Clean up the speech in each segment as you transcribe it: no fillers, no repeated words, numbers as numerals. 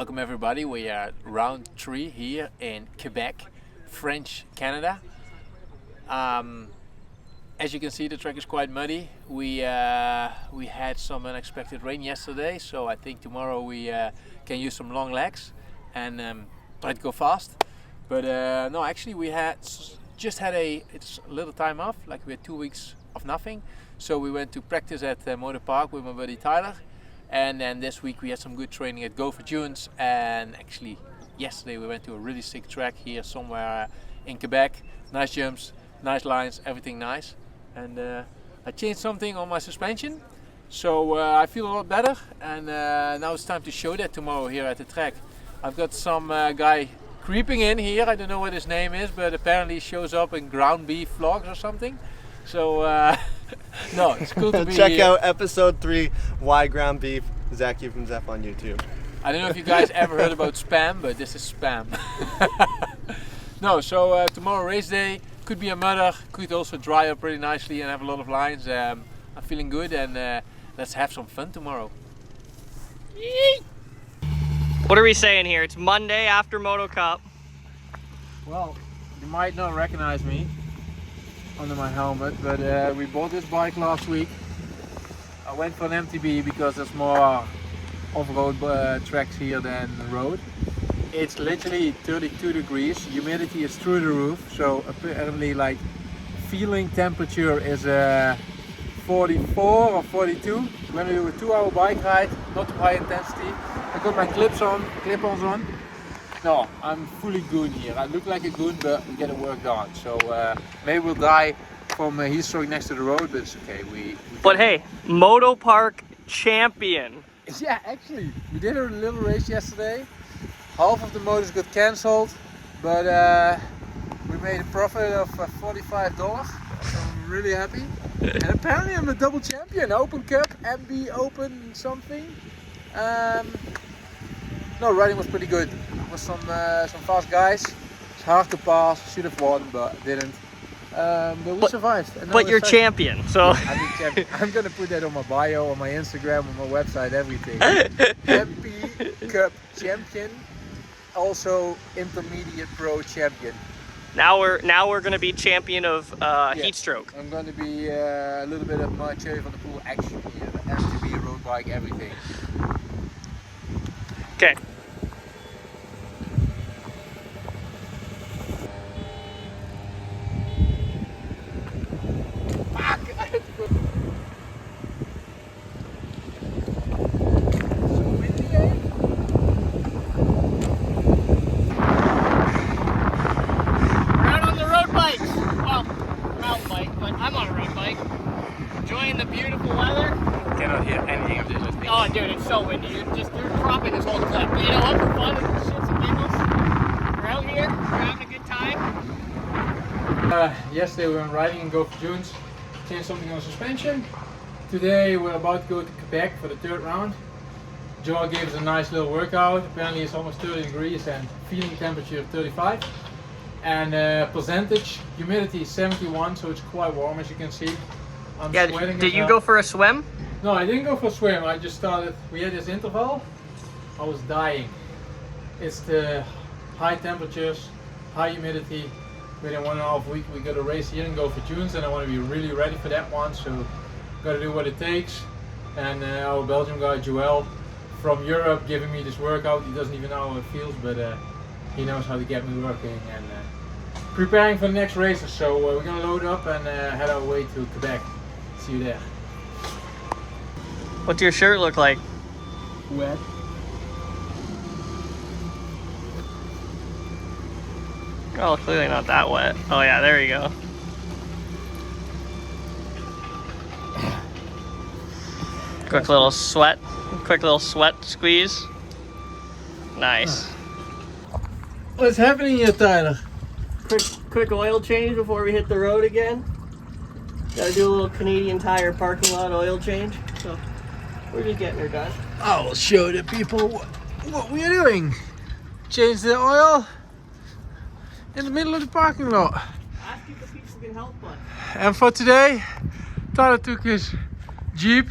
Welcome everybody, we are at round 3 here in Quebec, French Canada. As you can see, the track is quite muddy. We had some unexpected rain yesterday, so I think tomorrow we can use some long legs and try to go fast. But no, actually we just had a little time off, like we had 2 weeks of nothing. So we went to practice at Moto with my buddy Tyler. And then this week we had some good training at Go for Dunes, and actually yesterday we went to a really sick track here somewhere in Quebec. Nice jumps, nice lines, everything nice. And I changed something on my suspension, so I feel a lot better. And now it's time to show that tomorrow here at the track. I've got some guy creeping in here, I don't know what his name is, but apparently he shows up in ground beef vlogs or something. So no, it's cool to be Check here. out episode 3, Why Ground Beef, Zach you from Zeph on YouTube. I don't know if you guys ever heard about spam, but this is spam. No, so tomorrow race day, could be a mudder, could also dry up pretty nicely and have a lot of lines. I'm feeling good, and let's have some fun tomorrow. What are we saying here? It's Monday after Moto Cup. Well, you might not recognize me under my helmet, but we bought this bike last week. I went for an MTB because there's more off-road tracks here than the road. It's literally 32 degrees, humidity is through the roof, so apparently like feeling temperature is 44 or 42. We're gonna do a 2-hour bike ride, not too high intensity. I got my clip-ons on. No, I'm fully goon here. I look like a goon, but we get it worked on. So maybe we'll die from heat stroke next to the road, but it's okay. But hey, Moto Park champion. Yeah, actually, we did a little race yesterday. Half of the motors got cancelled, but we made a profit of $45. So I'm really happy. And apparently I'm a double champion. Open Cup, MB Open something. No, riding was pretty good. With some fast guys. It's hard to pass. Should have won, but didn't. But we survived. And now But we're you're second. champion, so. I'm a champion. I'm gonna put that on my bio, on my Instagram, on my website, everything. MP Cup champion, also intermediate pro champion. Now we're gonna be champion of heat stroke. I'm gonna be a little bit of my cherry on the pool action here, MTB, road bike, everything. Okay. Cannot hear anything of this. I think. Oh, dude, it's so windy. You're dropping this whole clip. But you know what? For fun, and shits and giggles, we're out here. We're having a good time. Yesterday we went riding in Go for Dunes, changed something on the suspension. Today we're about to go to Quebec for the 3rd round. Joel gave us a nice little workout. Apparently it's almost 30 degrees and feeling temperature of 35. And percentage, humidity is 71, so it's quite warm as you can see. I'm sweating. Did you go for a swim? No, I didn't go for a swim. I just started. We had this interval. I was dying. It's the high temperatures, high humidity. Within 1.5 weeks, we got a race here in Go for Dunes, and I want to be really ready for that one. So, got to do what it takes. And our Belgian guy Joel from Europe giving me this workout. He doesn't even know how it feels, but he knows how to get me working and preparing for the next races. So we're gonna load up and head our way to Quebec. See you there. What's your shirt look like? Wet. Oh, clearly not that wet. Oh yeah, there you go. Quick little sweat squeeze. Nice. What's happening here, Tyler? Quick oil change before we hit the road again. Gotta do a little Canadian Tire parking lot oil change. So we're just getting her done. I'll show the people what we're doing. Change the oil in the middle of the parking lot. Ask if the people can help us. And for today, Tyler took his Jeep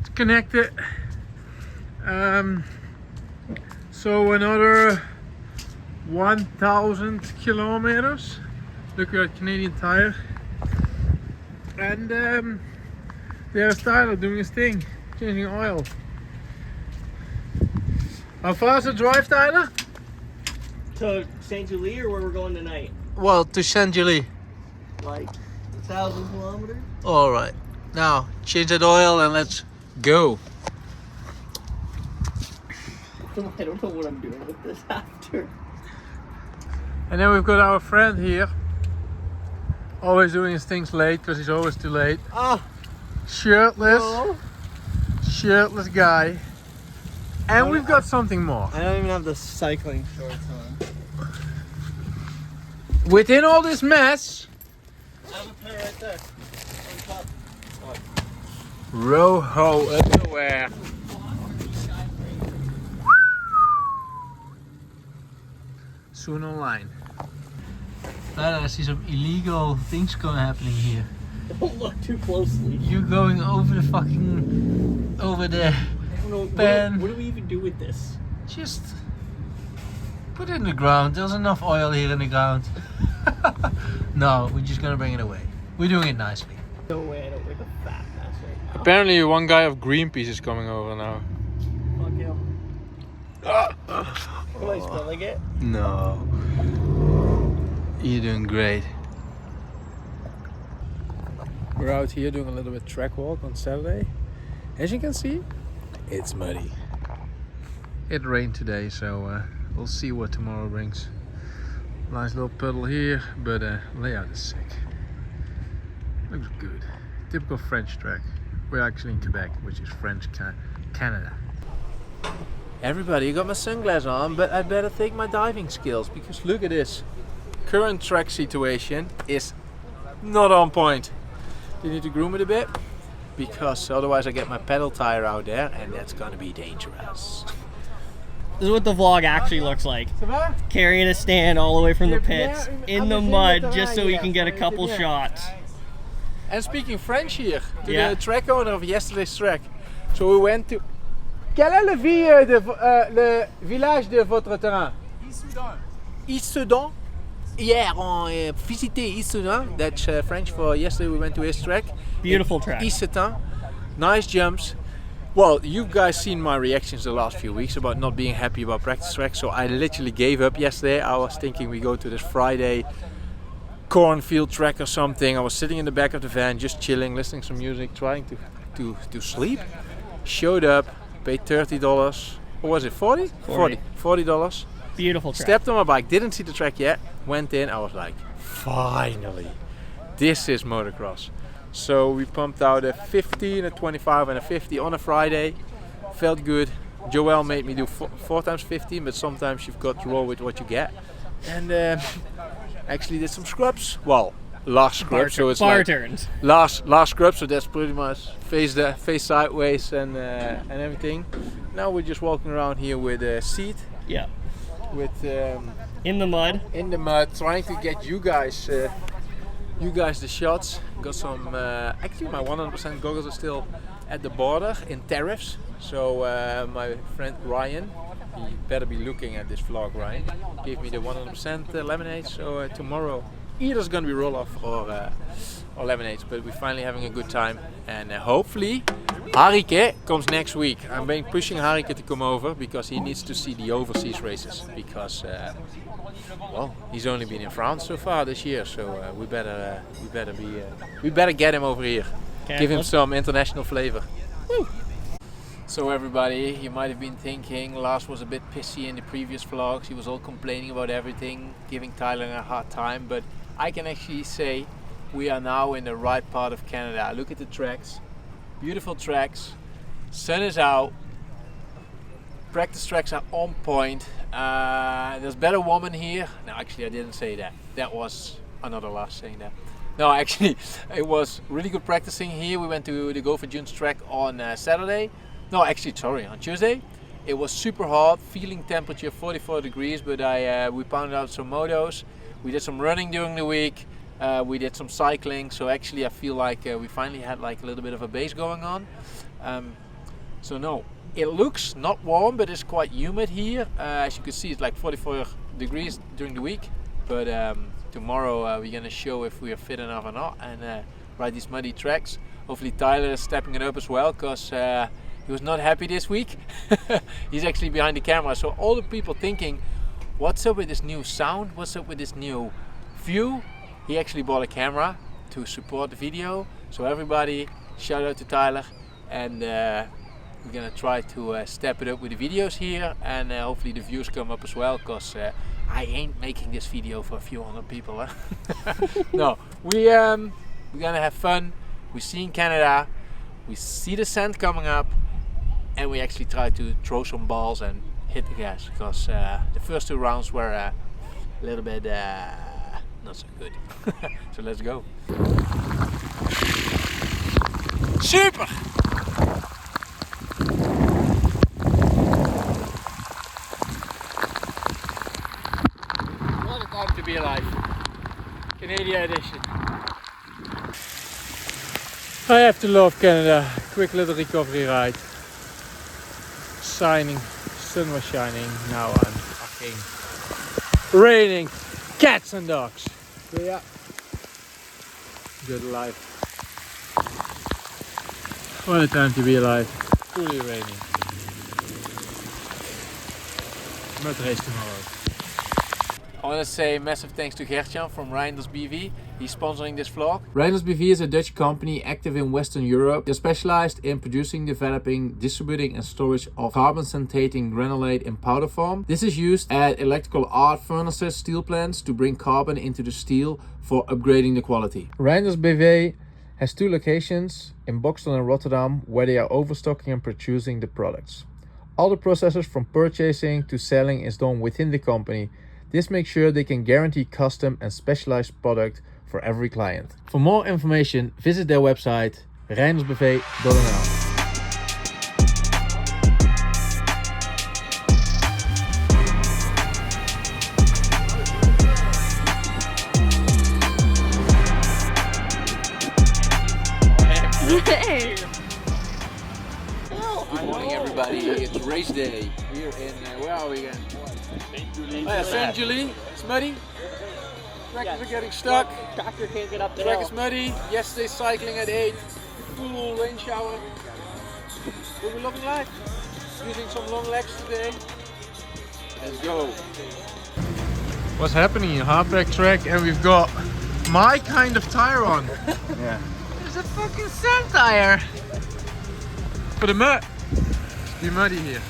to connect it. So another 1,000 kilometers. Look at Canadian Tire. And there's Tyler doing his thing, changing oil. How far is the drive, Tyler? To St. Julie, or where we're going tonight? Well, to Saint Julie. Like 1,000 kilometers? All right. Now, change that oil and let's go. I don't know what I'm doing with this after. And then we've got our friend here. Always doing his things late because he's always too late. Ah, Shirtless. Oh. Shirtless guy. And we've got something more. I don't even have the cycling shorts on. Within all this mess, I have a pair right there. On top. Roho underwear. Soon online. Tyler, I see some illegal things happening here. Don't look too closely. You're going over the fucking... over there. I don't know. Ben. What do we even do with this? Just put it in the ground. There's enough oil here in the ground. No, we're just gonna bring it away. We're doing it nicely. No way, I don't look a fat mess right now. Apparently one guy of Greenpeace is coming over now. Fuck him. Am I spilling it? No. You're doing great. We're out here doing a little bit track walk on Saturday. As you can see, it's muddy. It rained today, so we'll see what tomorrow brings. Nice little puddle here, but layout is sick. Looks good. Typical French track. We're actually in Quebec, which is French Canada. Everybody, I got my sunglasses on, but I better take my diving skills because look at this. Current track situation is not on point. You need to groom it a bit because otherwise I get my pedal tire out there and that's gonna be dangerous. This is what the vlog actually looks like. Carrying a stand all the way from the pits in the mud just so we can get a couple shots. And speaking French here, to Yeah. the track owner of yesterday's track. So we went to... Quelle est le le village de votre terrain? Issoudun. Hier, on visité Issoudun. That's French for yesterday we went to his track. Beautiful track. Issoudun. Nice jumps. Well, you guys seen my reactions the last few weeks about not being happy about practice track, so I literally gave up yesterday. I was thinking we go to this Friday cornfield track or something. I was sitting in the back of the van just chilling, listening to some music, trying to sleep. Showed up, paid $30, or was it 40? $40. Beautiful track. Stepped on my bike, didn't see the track yet, went in, I was like, finally, this is motocross. So we pumped out a 15, a 25 and a 50 on a Friday. Felt good. Joelle made me do 4 times 15, but sometimes you've got to roll with what you get. And actually did some scrubs. Well, last scrub, so it's bar like turns. last scrub, so that's pretty much face sideways and everything. Now we're just walking around here with a seat, Yeah. with In the mud. in the mud, trying to get you guys the shots. Got some. Actually, my 100% goggles are still at the border in tariffs. So my friend Ryan, he better be looking at this vlog, Ryan. Gave me the 100% lemonade. So tomorrow, either it's gonna be roll off or lemonades. But we're finally having a good time, and hopefully, Harike comes next week. I'm been pushing Harike to come over because he needs to see the overseas races because. Well, he's only been in France so far this year, so we better get him over here. Okay, Give him let's- some international flavor. Woo. So everybody, you might have been thinking Lars was a bit pissy in the previous vlogs. He was all complaining about everything, giving Tyler a hard time, but I can actually say we are now in the right part of Canada. Look at the tracks, beautiful tracks, sun is out. Practice tracks are on point. There's better woman here. No, actually I didn't say that. That was another Lars saying that. No, actually it was really good practicing here. We went to the Go for June's track on Saturday. No, actually, sorry, on Tuesday. It was super hot, feeling temperature 44 degrees, but we pounded out some motos. We did some running during the week. We did some cycling. So actually I feel like we finally had like a little bit of a base going on. So no, it looks not warm, but it's quite humid here. As you can see, it's like 44 degrees during the week. But tomorrow we're gonna show if we are fit enough or not, and ride these muddy tracks. Hopefully Tyler is stepping it up as well, because he was not happy this week. He's actually behind the camera, so all the people thinking, what's up with this new sound? What's up with this new view? He actually bought a camera to support the video. So everybody, shout out to Tyler, and we're gonna try to step it up with the videos here, and hopefully the views come up as well, because I ain't making this video for a few hundred people. Huh? No, we're gonna have fun. We see in Canada, we see the sand coming up, and we actually try to throw some balls and hit the gas, because the first 2 rounds were a little bit not so good. So let's go. Super! What a time to be alive. Canadian edition. I have to love Canada. Quick little recovery ride. Sun was shining. Now I'm fucking raining. Cats and dogs. But yeah. Good life. What a time to be alive. Fully raining. Mud race tomorrow. I want to say massive thanks to Gertjan from Reinders BV. He's sponsoring this vlog. Reinders BV is a Dutch company active in Western Europe. They're specialized in producing, developing, distributing and storage of carbon synthetic granulate in powder form. This is used at electrical arc furnaces, steel plants, to bring carbon into the steel for upgrading the quality. Reinders BV has 2 locations in Boxtel and Rotterdam, where they are overstocking and producing the products. All the processes from purchasing to selling is done within the company. This makes sure they can guarantee custom and specialized product for every client. For more information, visit their website reindersbv.nl. Good morning, everybody. It's race day. We're in, where are we again? Saint-Julie. It's muddy. Tractors are getting stuck. Tractor can't get up the Track hill. is muddy. Yesterday cycling at 8. Full rain shower. But we're looking like using some long legs today. Let's go. What's happening in hardback track, and we've got my kind of tire on. Yeah. It's a fucking sand tire. For the mud. It's be muddy here.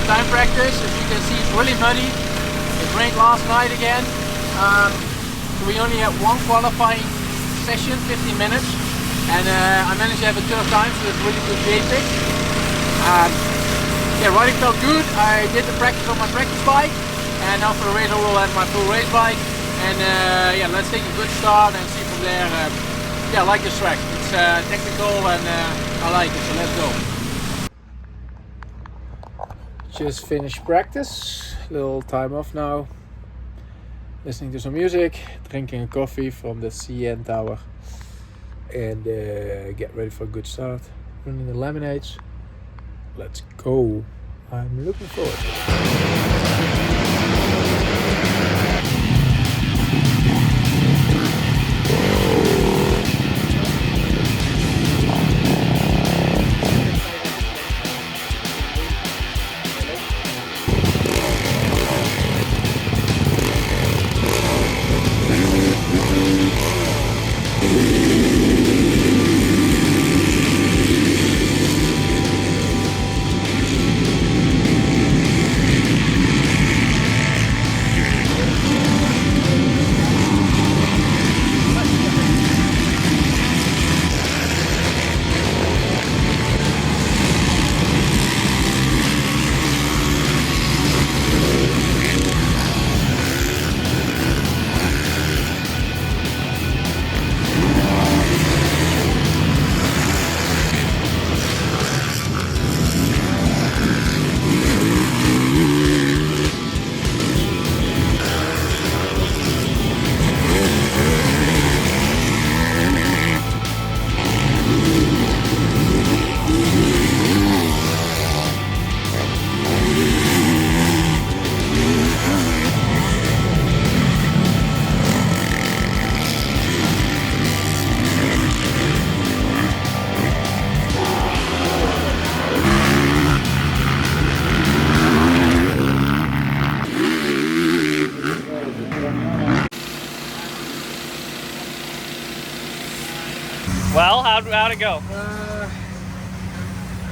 Time practice. As you can see, it's really muddy. It rained last night again. So we only had one qualifying session, 15 minutes, and I managed to have a third time, so that's really good day pick. Yeah, riding felt good. I did the practice on my practice bike, and now for the race I will have my full race bike. And yeah, let's take a good start and see from there. Yeah, I like this track. It's technical and I like it, so let's go. Just finished practice, little time off now. Listening to some music, drinking a coffee from the CN tower, and get ready for a good start. Running the laminates. Let's go. I'm looking forward. Well, how'd it go?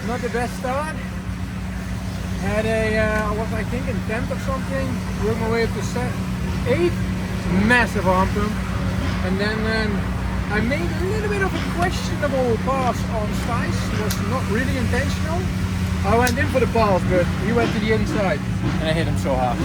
Not the best start. Had I was I think in 10th or something. Worked my way up to 8th. Massive arm pump. And then I made a little bit of a questionable pass on Stice. It was not really intentional. I went in for the pass, but he went to the inside. And I hit him so hard.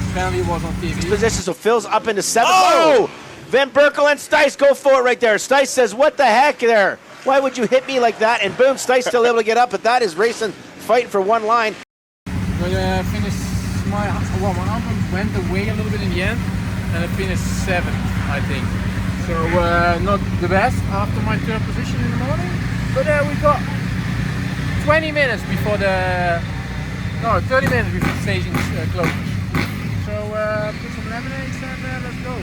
Apparently it was on TV. Position, so Phil's up into 7th. Oh! Van Berkel and Stice go for it right there. Stice says, what the heck there? Why would you hit me like that? And boom, Stice still able to get up, but that is racing, fighting for one line. But finished my arm went away a little bit in the end, and I finished 7th, I think. So not the best after my 3rd position in the morning, but we got 20 minutes before 30 minutes before the station closes. So put some lemonades and let's go.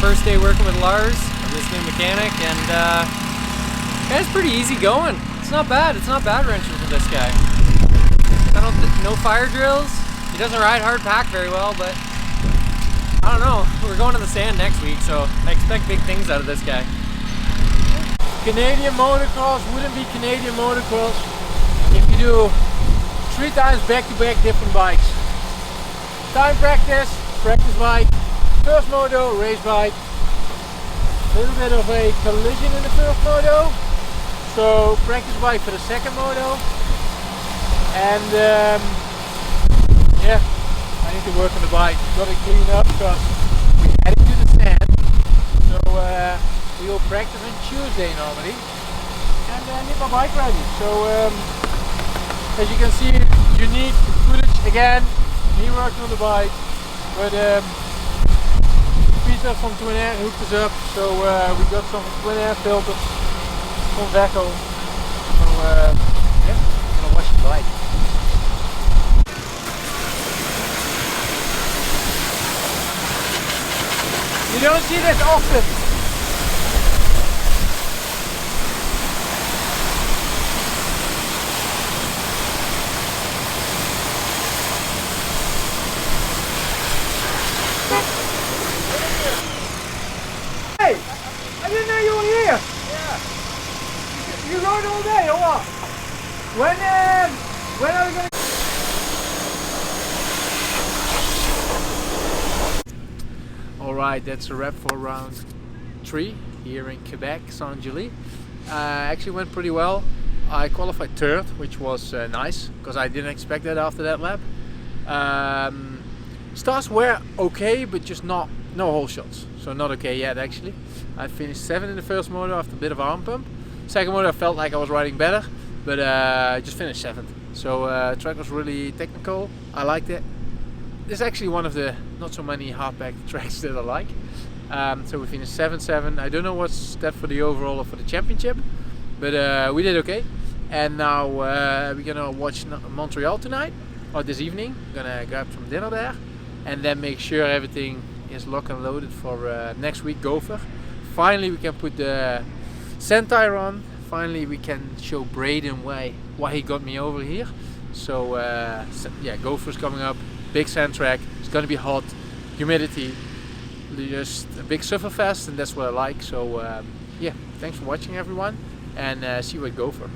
First day working with Lars, this new mechanic, and guy's pretty easy going. It's not bad wrenching for this guy. No fire drills. He doesn't ride hard pack very well, but I don't know. We're going to the sand next week, so I expect big things out of this guy. Canadian motocross wouldn't be Canadian motocross if you do 3 times back-to-back different bikes. Time practice bike, first moto, race bike. A little bit of a collision in the first moto, so practice bike for the second moto. And I need to work on the bike. Got it cleaned up because we headed to the stand. So we will practice on Tuesday normally, and get my bike ready. So as you can see, unique footage again. Me working on the bike, but Peter from Twin Air hooked us up. So we got some Twin Air filters from Veco. So yeah, I'm gonna wash the bike. You don't see this often. Hey, I didn't know you were here. Yeah. You rode all day or what? When are we going to... Alright, that's a wrap for round 3 here in Quebec, Saint-Julie. Actually went pretty well. I qualified 3rd, which was nice, because I didn't expect that after that lap. Stars were okay, but just no whole shots. So not okay yet actually. I finished 7th in the first motor after a bit of arm pump. Second motor I felt like I was riding better, but I just finished 7th. So track was really technical. I liked it. This is actually one of the not so many hardback tracks that I like. So we finished 7-7. I don't know what's that for the overall or for the championship, but we did okay. And now we're gonna watch Montreal tonight, or this evening. We're gonna grab some dinner there, and then make sure everything is locked and loaded for next week Gopher. Finally we can put the sand tire on. Finally we can show Braden why he got me over here. So yeah, Gopher's coming up. Big sand track, it's gonna be hot, humidity, just a big sufferfest, and that's what I like. So yeah, thanks for watching everyone, and see you at Gopher.